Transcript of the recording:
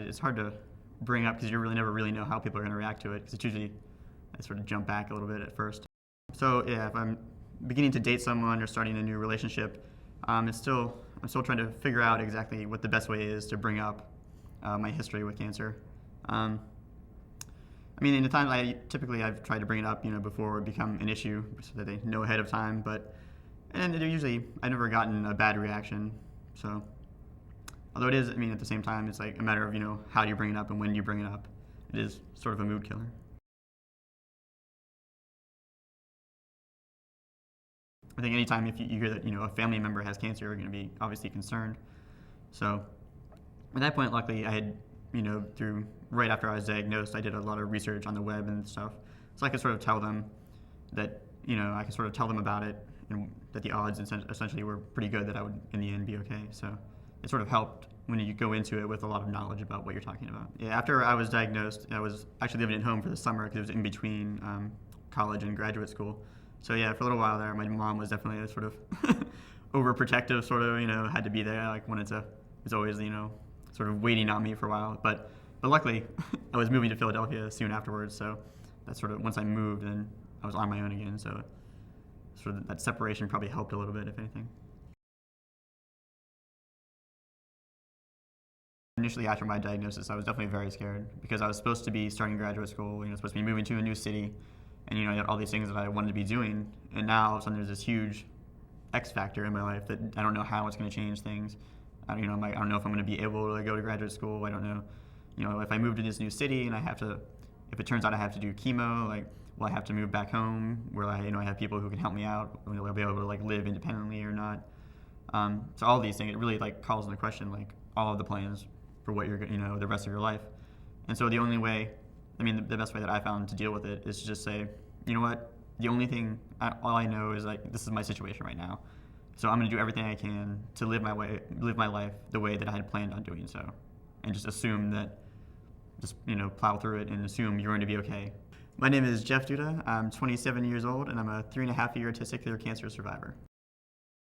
it's hard to bring up because you really never really know how people are going to react to it, because it's usually, I sort of jump back a little bit at first. So yeah, if I'm beginning to date someone or starting a new relationship, I'm still trying to figure out exactly what the best way is to bring up my history with cancer. I mean, in the time I've tried to bring it up, before it become an issue, so that they know ahead of time. And I've never gotten a bad reaction. So, although it is, at the same time, it's like a matter of how do you bring it up and when do you bring it up. It is sort of a mood killer. I think anytime if you hear that a family member has cancer, you're going to be obviously concerned. So, at that point, luckily, I had through right after I was diagnosed, I did a lot of research on the web and stuff, so I could sort of tell them that I could sort of tell them about it, and that the odds essentially were pretty good that I would in the end be okay. So it sort of helped when you go into it with a lot of knowledge about what you're talking about. Yeah, after I was diagnosed, I was actually living at home for the summer because it was in between college and graduate school. So yeah, for a little while there, my mom was definitely a sort of overprotective, sort of had to be there, was always sort of waiting on me for a while. But luckily, I was moving to Philadelphia soon afterwards, so that's sort of, once I moved, then I was on my own again, so sort of that separation probably helped a little bit, if anything. Initially, after my diagnosis, I was definitely very scared because I was supposed to be starting graduate school, supposed to be moving to a new city, and I had all these things that I wanted to be doing, and now all of a sudden there's this huge X factor in my life that I don't know how it's going to change things. I don't know if I'm going to be able to go to graduate school. I don't know, if I move to this new city and if it turns out I have to do chemo, will I have to move back home where I have people who can help me out? Will I be able to live independently or not? So all these things, it really calls into question all of the plans for what you're the rest of your life. And so the only way, the best way that I found to deal with it is to just say, you know what? The only thing, all I know is this is my situation right now. So I'm going to do everything I can to live my life the way that I had planned on doing so, and just assume that, plow through it and assume you're going to be okay. My name is Jeff Duda. I'm 27 years old, and I'm a 3.5-year testicular cancer survivor.